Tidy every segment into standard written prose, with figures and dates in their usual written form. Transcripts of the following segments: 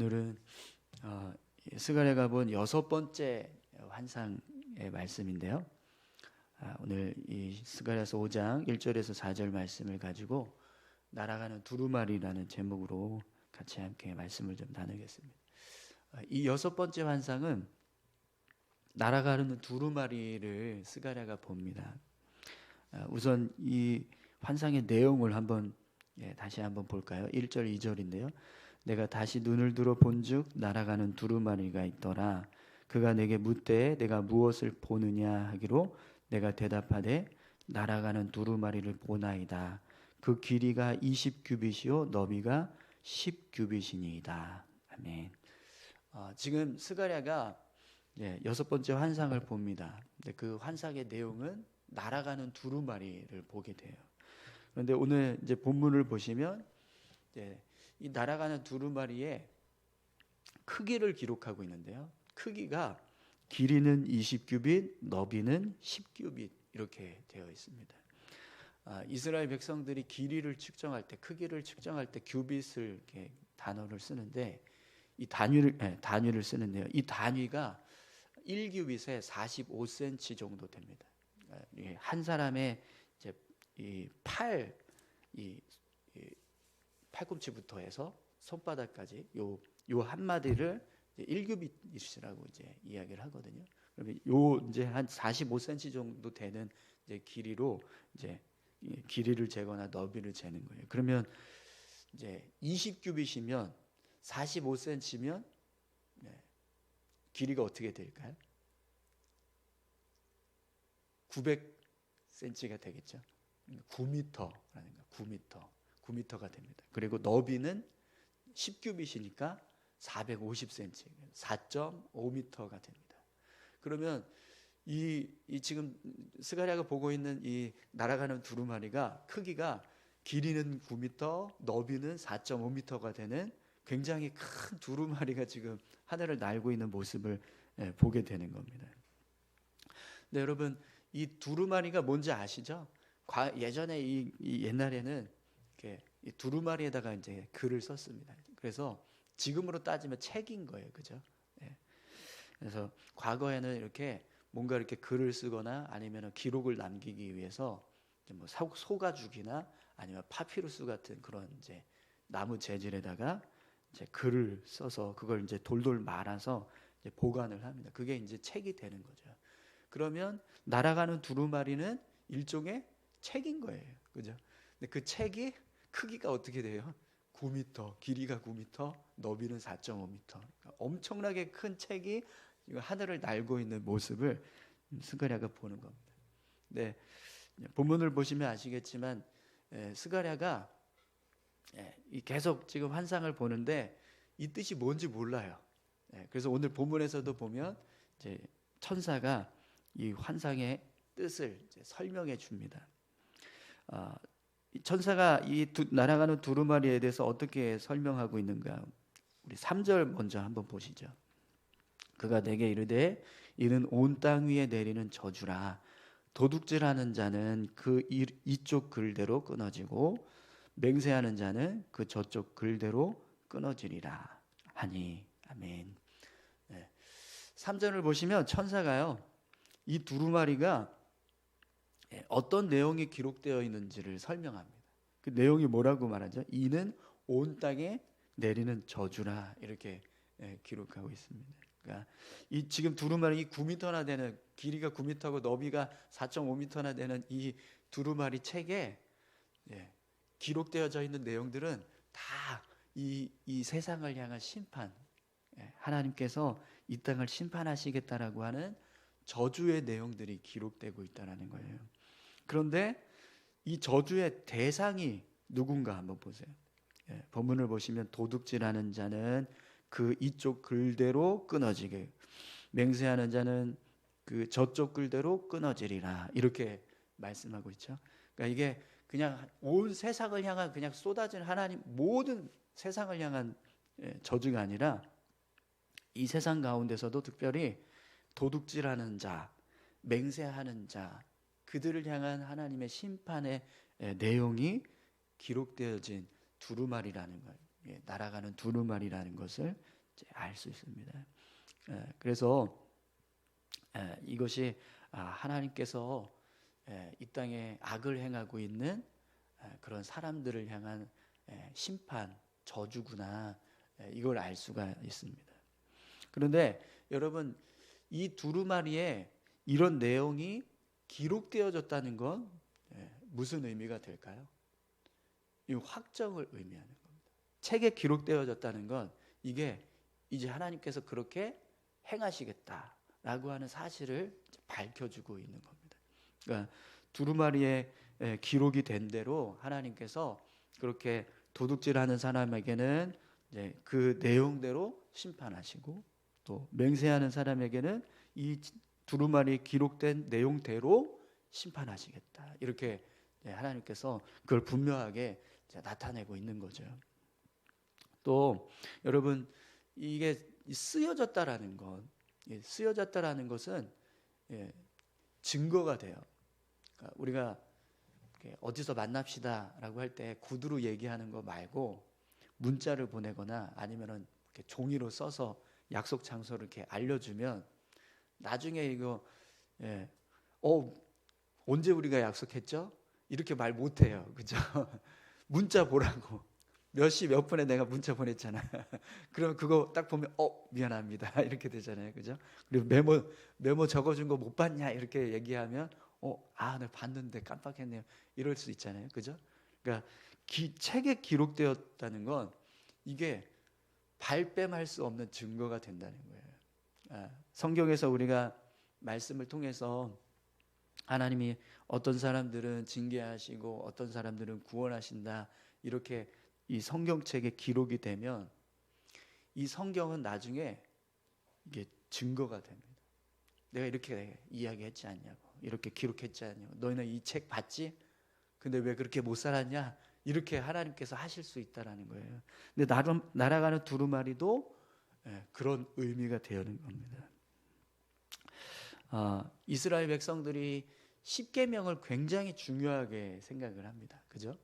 오늘은 스가랴가 본 6번째 환상의 말씀인데요. 오늘 이 스가랴서 5장 1절에서 4절 말씀을 가지고 날아가는 두루마리라는 제목으로 같이 함께 말씀을 좀 나누겠습니다. 이 6번째 환상은 날아가는 두루마리를 스가랴가 봅니다. 우선 이 환상의 내용을 다시 한번 볼까요? 1절 2절인데요. 내가 다시 눈을 들어 본즉 날아가는 두루마리가 있더라. 그가 내게 묻되 내가 무엇을 보느냐 하기로 내가 대답하되 날아가는 두루마리를 보나이다. 그 길이가 20규빗이요 너비가 10규빗이니이다. 아멘. 지금 스가랴가 6번째 환상을 봅니다. 근데 그 환상의 내용은 날아가는 두루마리를 보게 돼요. 그런데 오늘 이제 본문을 보시면 이 날아가는 두루마리의 크기를 기록하고 있는데요. 크기가 길이는 20규빗, 너비는 10규빗 이렇게 되어 있습니다. 이스라엘 백성들이 길이를 측정할 때, 크기를 측정할 때 규빗을 이렇게 단어를 쓰는데 이 단위를 쓰는데요. 이 단위가 1규빗에 45cm 정도 됩니다. 한 사람의 이제 이 팔꿈치부터 해서 손바닥까지 요 한마디를 1규빗이라고 이제 이야기를 하거든요. 그러면 요 이제 한 45cm 정도 되는 이제 길이로 이제 길이를 재거나 너비를 재는 거예요. 그러면 이제 20규빗이면 45cm면 길이가 어떻게 될까요? 900cm가 되겠죠. 9m라는 거, 9m가 됩니다. 그리고 너비는 10규빗이니까 450cm, 4.5m가 됩니다. 그러면 이 지금 스가랴가 보고 있는 이 날아가는 두루마리가 크기가 길이는 9m, 너비는 4.5m가 되는 굉장히 큰 두루마리가 지금 하늘을 날고 있는 모습을 보게 되는 겁니다. 네, 여러분 이 두루마리가 뭔지 아시죠? 예전에 이 옛날에는 이렇게 이 두루마리에다가 이제 글을 썼습니다. 그래서 지금으로 따지면 책인 거예요, 그죠? 그래서 과거에는 이렇게 뭔가 이렇게 글을 쓰거나 아니면 기록을 남기기 위해서 뭐 소가죽이나 아니면 파피루스 같은 그런 이제 나무 재질에다가 이제 글을 써서 그걸 이제 돌돌 말아서 이제 보관을 합니다. 그게 이제 책이 되는 거죠. 그러면 날아가는 두루마리는 일종의 책인 거예요, 그죠? 근데 그 책이 크기가 어떻게 돼요? 9m, 길이가 9m, 너비는 4.5m. 그러니까 엄청나게 큰 책이 하늘을 날고 있는 모습을 스가랴가 보는 겁니다. 네, 본문을 보시면 아시겠지만 스가랴가 계속 지금 환상을 보는데 이 뜻이 뭔지 몰라요. 그래서 오늘 본문에서도 보면 이제 천사가 이 환상의 뜻을 이제 설명해 줍니다. 천사가 이 날아가는 두루마리에 대해서 어떻게 설명하고 있는가? 우리 3절 먼저 한번 보시죠. 그가 내게 이르되 이는 온 땅 위에 내리는 저주라. 도둑질하는 자는 그 이쪽 글대로 끊어지고 맹세하는 자는 그 저쪽 글대로 끊어지리라 하니. 아멘. 3절을 보시면 천사가요, 이 두루마리가 어떤 내용이 기록되어 있는지를 설명합니다. 그 내용이 뭐라고 말하죠? 이는 온 땅에 내리는 저주라 이렇게 기록하고 있습니다. 그러니까 이 지금 두루마리 9m나 되는, 길이가 9m고 너비가 4.5m나 되는 이 두루마리 책에 기록되어져 있는 내용들은 다 이 세상을 향한 심판, 하나님께서 이 땅을 심판하시겠다라고 하는 저주의 내용들이 기록되고 있다는 거예요. 그런데 이 저주의 대상이 누군가 한번 보세요. 본문을 보시면 도둑질하는 자는 그 이쪽 글대로 끊어지게, 맹세하는 자는 그 저쪽 글대로 끊어지리라 이렇게 말씀하고 있죠. 그러니까 이게 그냥 온 세상을 향한 그냥 쏟아진 하나님 모든 세상을 향한 저주가 아니라 이 세상 가운데서도 특별히 도둑질하는 자, 맹세하는 자, 그들을 향한 하나님의 심판의 내용이 기록되어진 두루마리라는 거예요. 날아가는 두루마리라는 것을 알 수 있습니다. 그래서 이것이 하나님께서 이 땅에 악을 행하고 있는 그런 사람들을 향한 심판, 저주구나, 이걸 알 수가 있습니다. 그런데 여러분, 이 두루마리에 이런 내용이 기록되어졌다는 건 무슨 의미가 될까요? 이 확정을 의미하는 겁니다. 책에 기록되어졌다는 건 이게 이제 하나님께서 그렇게 행하시겠다라고 하는 사실을 밝혀주고 있는 겁니다. 그러니까 두루마리에 기록이 된 대로 하나님께서 그렇게 도둑질하는 사람에게는 이제 그 내용대로 심판하시고, 또 맹세하는 사람에게는 이 두루마리에 기록된 내용대로 심판하시겠다, 이렇게 하나님께서 그걸 분명하게 나타내고 있는 거죠. 또 여러분, 이게 쓰여졌다라는 것은 증거가 돼요. 그러니까 우리가 어디서 만납시다라고 할 때 구두로 얘기하는 거 말고 문자를 보내거나 아니면은 이렇게 종이로 써서 약속 장소를 이렇게 알려주면 나중에 이거 언제 우리가 약속했죠? 이렇게 말 못해요, 그죠? 문자 보라고, 몇 시 몇 분에 내가 문자 보냈잖아. 그럼 그거 딱 보면 미안합니다 이렇게 되잖아요, 그죠? 그리고 메모 적어준 거 못 봤냐 이렇게 얘기하면 내가 봤는데 깜빡했네요, 이럴 수 있잖아요, 그죠? 그러니까 책에 기록되었다는 건 이게 발뺌할 수 없는 증거가 된다는 거예요. 성경에서 우리가 말씀을 통해서 하나님이 어떤 사람들은 징계하시고 어떤 사람들은 구원하신다, 이렇게 이 성경책에 기록이 되면 이 성경은 나중에 이게 증거가 됩니다. 내가 이렇게 이야기했지 않냐고, 이렇게 기록했지 않냐고, 너희는 이 책 봤지? 근데 왜 그렇게 못 살았냐? 이렇게 하나님께서 하실 수 있다라는 거예요. 근데 날아가는 두루마리도 그런 의미가 되는 겁니다. 이스라엘 백성들이 십계명을 굉장히 중요하게 생각을 합니다, 그죠?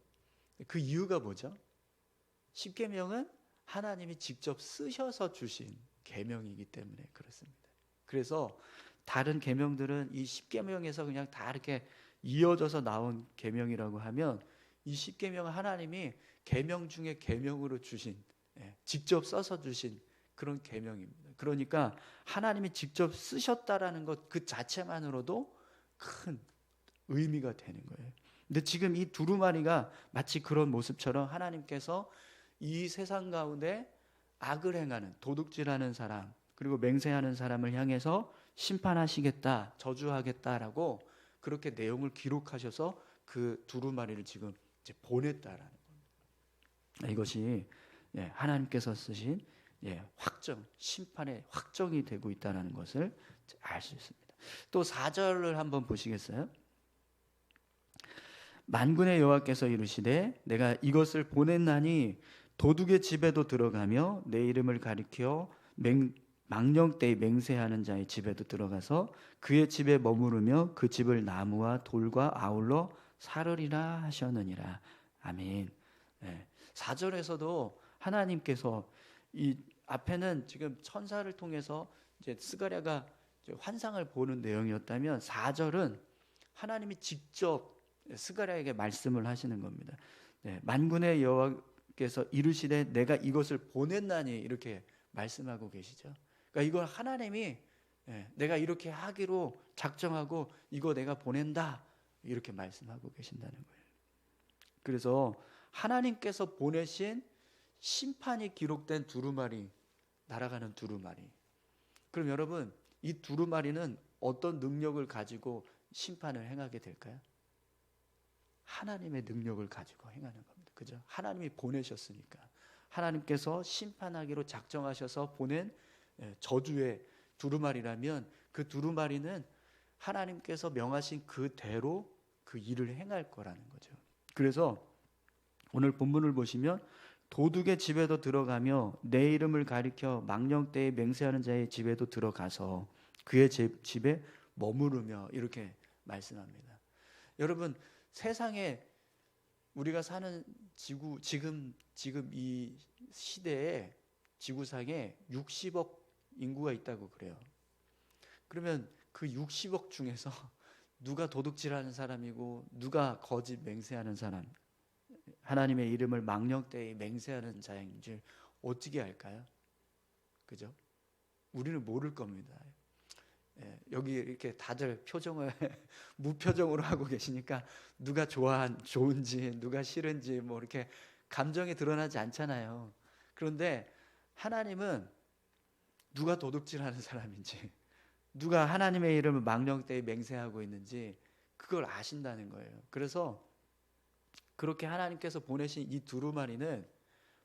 그 이유가 뭐죠? 십계명은 하나님이 직접 쓰셔서 주신 계명이기 때문에 그렇습니다. 그래서 다른 계명들은 이 십계명에서 그냥 다 이렇게 이어져서 나온 계명이라고 하면, 이 십계명은 하나님이 계명 중에 계명으로 주신, 직접 써서 주신 그런 계명입니다. 그러니까 하나님이 직접 쓰셨다라는 것 그 자체만으로도 큰 의미가 되는 거예요. 근데 지금 이 두루마리가 마치 그런 모습처럼 하나님께서 이 세상 가운데 악을 행하는, 도둑질하는 사람, 그리고 맹세하는 사람을 향해서 심판하시겠다, 저주하겠다라고 그렇게 내용을 기록하셔서 그 두루마리를 지금 이제 보냈다라는 겁니다. 이것이 하나님께서 쓰신 확정, 심판의 확정이 되고 있다는 것을 알 수 있습니다. 또 4절을 한번 보시겠어요? 만군의 여호와께서 이르시되 내가 이것을 보냈나니 도둑의 집에도 들어가며 내 이름을 가리켜 망령되이 맹세하는 자의 집에도 들어가서 그의 집에 머무르며 그 집을 나무와 돌과 아울러 사르리라 하셨느니라. 아멘. 4절에서도 하나님께서, 이 앞에는 지금 천사를 통해서 이제 스가랴가 환상을 보는 내용이었다면 4절은 하나님이 직접 스가랴에게 말씀을 하시는 겁니다. 만군의 여호와께서 이르시되 내가 이것을 보냈나니, 이렇게 말씀하고 계시죠. 그러니까 이걸 하나님이 내가 이렇게 하기로 작정하고 이거 내가 보낸다, 이렇게 말씀하고 계신다는 거예요. 그래서 하나님께서 보내신 심판이 기록된 두루마리, 날아가는 두루마리. 그럼 여러분, 이 두루마리는 어떤 능력을 가지고 심판을 행하게 될까요? 하나님의 능력을 가지고 행하는 겁니다. 그죠? 하나님이 보내셨으니까. 하나님께서 심판하기로 작정하셔서 보낸 저주의 두루마리라면 그 두루마리는 하나님께서 명하신 그대로 그 일을 행할 거라는 거죠. 그래서 오늘 본문을 보시면 도둑의 집에도 들어가며 내 이름을 가리켜 망령되이 맹세하는 자의 집에도 들어가서 그의 집에 머무르며, 이렇게 말씀합니다. 여러분, 세상에 우리가 사는 지구, 지금 이 시대에 지구상에 60억 인구가 있다고 그래요. 그러면 그 60억 중에서 누가 도둑질하는 사람이고 누가 거짓 맹세하는 사람, 하나님의 이름을 망령되이 맹세하는 자인지 어떻게 알까요? 그죠? 우리는 모를 겁니다. 여기 이렇게 다들 표정을 무표정으로 하고 계시니까 누가 좋은지 누가 싫은지 뭐 이렇게 감정이 드러나지 않잖아요. 그런데 하나님은 누가 도둑질하는 사람인지 누가 하나님의 이름을 망령되이 맹세하고 있는지 그걸 아신다는 거예요. 그래서 그렇게 하나님께서 보내신 이 두루마리는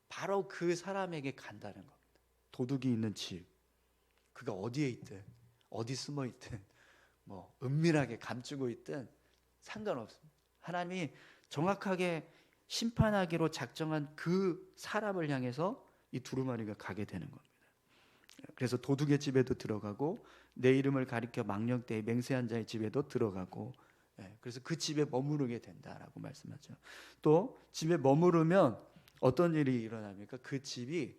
바로 그 사람에게 간다는 겁니다. 도둑이 있는 집, 그가 어디에 있든 어디 숨어 있든 뭐 은밀하게 감추고 있든 상관없습니다. 하나님이 정확하게 심판하기로 작정한 그 사람을 향해서 이 두루마리가 가게 되는 겁니다. 그래서 도둑의 집에도 들어가고 내 이름을 가리켜 망령되이 맹세한 자의 집에도 들어가고, 그래서 그 집에 머무르게 된다라고 말씀하죠. 또 집에 머무르면 어떤 일이 일어납니까? 그 집이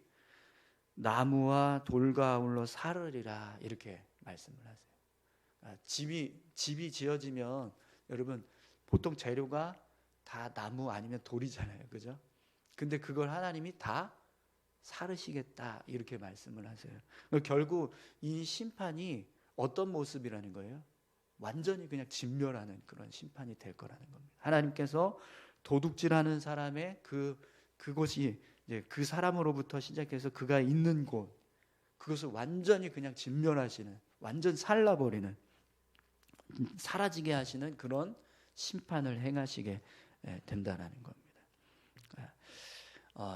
나무와 돌과 아울러 사르리라 이렇게 말씀을 하세요. 집이 지어지면 여러분 보통 재료가 다 나무 아니면 돌이잖아요, 그죠? 근데 그걸 하나님이 다 사르시겠다 이렇게 말씀을 하세요. 결국 이 심판이 어떤 모습이라는 거예요? 완전히 그냥 진멸하는 그런 심판이 될 거라는 겁니다. 하나님께서 도둑질하는 사람의 그곳이 이제 그 사람으로부터 시작해서 그가 있는 곳, 그것을 완전히 그냥 진멸하시는, 완전 살라버리는, 사라지게 하시는 그런 심판을 행하시게 된다라는 겁니다.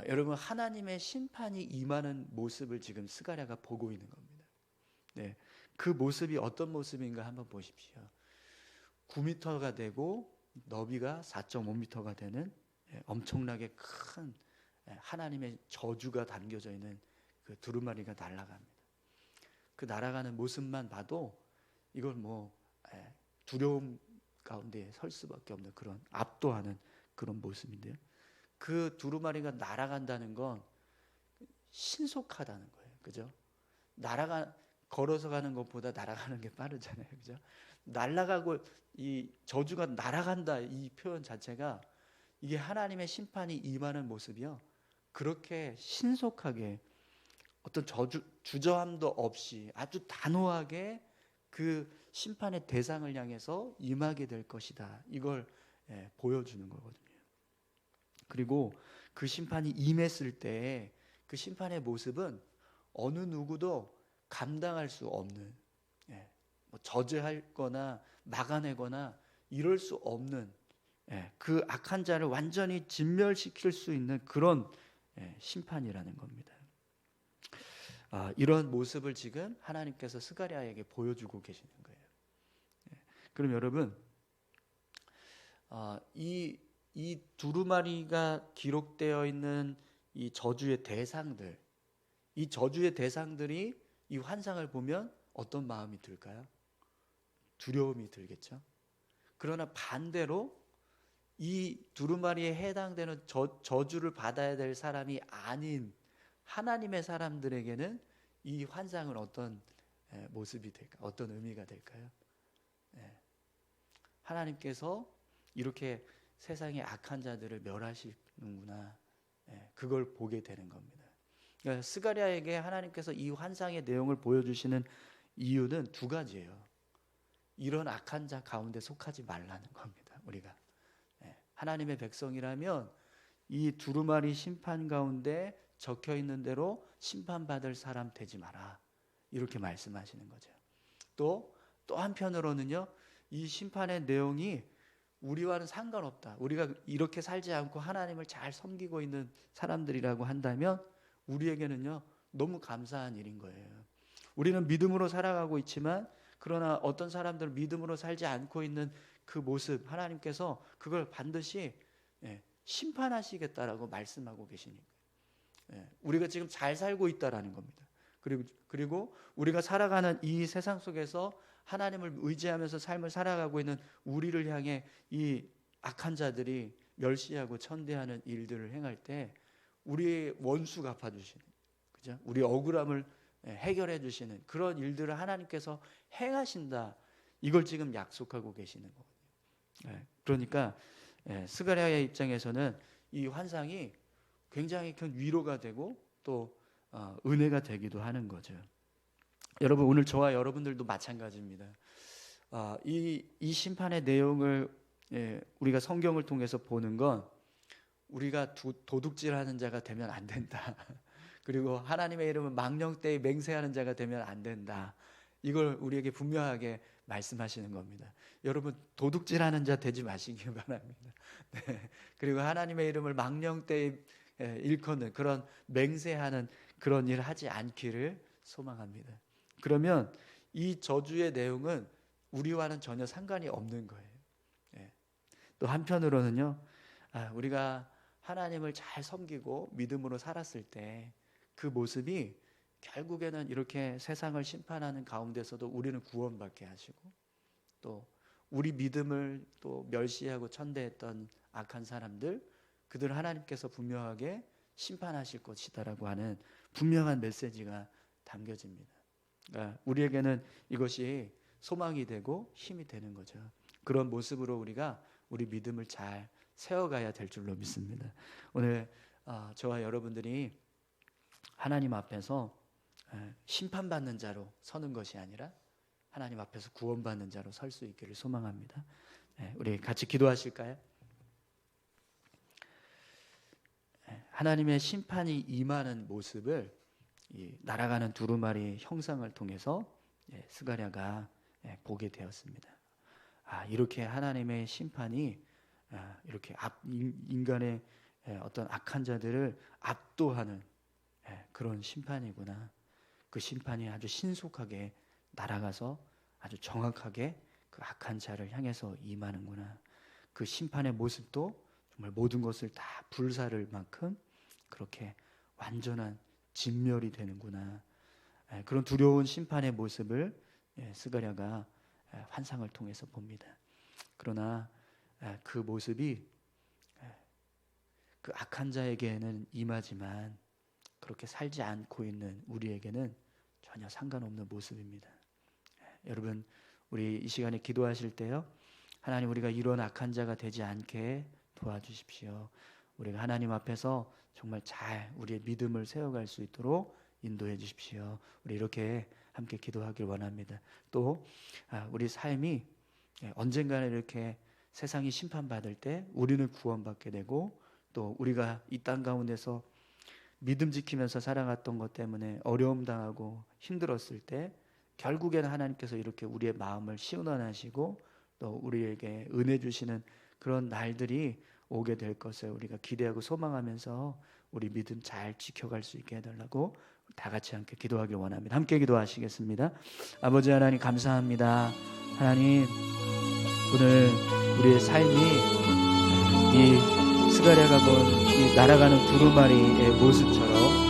여러분, 하나님의 심판이 임하는 모습을 지금 스가랴가 보고 있는 겁니다. 네, 그 모습이 어떤 모습인가 한번 보십시오. 9m가 되고 너비가 4.5m가 되는 엄청나게 큰 하나님의 저주가 담겨져 있는 그 두루마리가 날아갑니다. 그 날아가는 모습만 봐도 이걸 뭐 두려움 가운데 설 수밖에 없는 그런 압도하는 그런 모습인데요. 그 두루마리가 날아간다는 건 신속하다는 거예요. 그죠? 걸어서 가는 것보다 날아가는 게 빠르잖아요. 그죠? 날아가고 이 저주가 날아간다 이 표현 자체가 이게 하나님의 심판이 임하는 모습이요. 그렇게 신속하게 어떤 주저함도 없이 아주 단호하게 그 심판의 대상을 향해서 임하게 될 것이다. 이걸 보여주는 거거든요. 그리고 그 심판이 임했을 때 그 심판의 모습은 어느 누구도 감당할 수 없는, 뭐 저지하거나 막아내거나 이럴 수 없는 그 악한 자를 완전히 진멸시킬 수 있는 그런 심판이라는 겁니다. 이런 모습을 지금 하나님께서 스가랴에게 보여주고 계시는 거예요. 그럼 여러분, 이 두루마리가 기록되어 있는 이 저주의 대상들, 이 저주의 대상들이 이 환상을 보면 어떤 마음이 들까요? 두려움이 들겠죠. 그러나 반대로 이 두루마리에 해당되는 저주를 받아야 될 사람이 아닌 하나님의 사람들에게는 이 환상은 어떤 모습이 될까? 어떤 의미가 될까요? 하나님께서 이렇게 세상의 악한 자들을 멸하시는구나. 그걸 보게 되는 겁니다. 그러니까 스가랴에게 하나님께서 이 환상의 내용을 보여주시는 이유는 두 가지예요. 이런 악한 자 가운데 속하지 말라는 겁니다. 우리가 하나님의 백성이라면 이 두루마리 심판 가운데 적혀 있는 대로 심판받을 사람 되지 마라. 이렇게 말씀하시는 거죠. 또 한편으로는요, 이 심판의 내용이 우리와는 상관없다. 우리가 이렇게 살지 않고 하나님을 잘 섬기고 있는 사람들이라고 한다면 우리에게는요, 너무 감사한 일인 거예요. 우리는 믿음으로 살아가고 있지만 그러나 어떤 사람들은 믿음으로 살지 않고 있는 그 모습, 하나님께서 그걸 반드시 심판하시겠다라고 말씀하고 계시니까 우리가 지금 잘 살고 있다라는 겁니다. 그리고 우리가 살아가는 이 세상 속에서 하나님을 의지하면서 삶을 살아가고 있는 우리를 향해 이 악한 자들이 멸시하고 천대하는 일들을 행할 때 우리의 원수 갚아주시는, 그죠? 우리 억울함을 해결해 주시는 그런 일들을 하나님께서 행하신다. 이걸 지금 약속하고 계시는 거거든요. 그러니까 스가랴의 입장에서는 이 환상이 굉장히 큰 위로가 되고 또 은혜가 되기도 하는 거죠. 여러분, 오늘 저와 여러분들도 마찬가지입니다. 이 심판의 내용을 우리가 성경을 통해서 보는 건 우리가 도둑질하는 자가 되면 안 된다. 그리고 하나님의 이름을 망령되이 맹세하는 자가 되면 안 된다. 이걸 우리에게 분명하게 말씀하시는 겁니다. 여러분, 도둑질하는 자 되지 마시기 바랍니다. 네. 그리고 하나님의 이름을 망령되이 일컫는 그런 맹세하는 그런 일을 하지 않기를 소망합니다. 그러면 이 저주의 내용은 우리와는 전혀 상관이 없는 거예요. 또 한편으로는요, 우리가 하나님을 잘 섬기고 믿음으로 살았을 때 그 모습이 결국에는 이렇게 세상을 심판하는 가운데서도 우리는 구원받게 하시고, 또 우리 믿음을 또 멸시하고 천대했던 악한 사람들, 그들 하나님께서 분명하게 심판하실 것이다라고 하는 분명한 메시지가 담겨집니다. 그러니까 우리에게는 이것이 소망이 되고 힘이 되는 거죠. 그런 모습으로 우리가 우리 믿음을 잘 세워가야 될 줄로 믿습니다. 오늘 저와 여러분들이 하나님 앞에서 심판받는 자로 서는 것이 아니라 하나님 앞에서 구원받는 자로 설 수 있기를 소망합니다. 우리 같이 기도하실까요? 하나님의 심판이 임하는 모습을 이 날아가는 두루마리 형상을 통해서 스가랴가 보게 되었습니다. 이렇게 하나님의 심판이 이렇게 인간의 어떤 악한 자들을 압도하는 그런 심판이구나. 그 심판이 아주 신속하게 날아가서 아주 정확하게 그 악한 자를 향해서 임하는구나. 그 심판의 모습도 정말 모든 것을 다 불사를 만큼 그렇게 완전한 진멸이 되는구나. 그런 두려운 심판의 모습을 스가랴가 환상을 통해서 봅니다. 그러나 그 모습이 그 악한 자에게는 임하지만 그렇게 살지 않고 있는 우리에게는 전혀 상관없는 모습입니다. 여러분, 우리 이 시간에 기도하실 때요, 하나님, 우리가 이런 악한 자가 되지 않게 도와주십시오. 우리가 하나님 앞에서 정말 잘 우리의 믿음을 세워갈 수 있도록 인도해 주십시오. 우리 이렇게 함께 기도하길 원합니다. 또 우리 삶이 언젠가는 이렇게 세상이 심판받을 때 우리는 구원받게 되고, 또 우리가 이 땅 가운데서 믿음 지키면서 살아갔던 것 때문에 어려움 당하고 힘들었을 때 결국에는 하나님께서 이렇게 우리의 마음을 시원하시고 또 우리에게 은혜 주시는 그런 날들이 오게 될 것을 우리가 기대하고 소망하면서 우리 믿음 잘 지켜갈 수 있게 해달라고 다 같이 함께 기도하길 원합니다. 함께 기도하시겠습니다. 아버지 하나님, 감사합니다. 하나님, 오늘 우리의 삶이 이 스가랴가 본 이 날아가는 두루마리의 모습처럼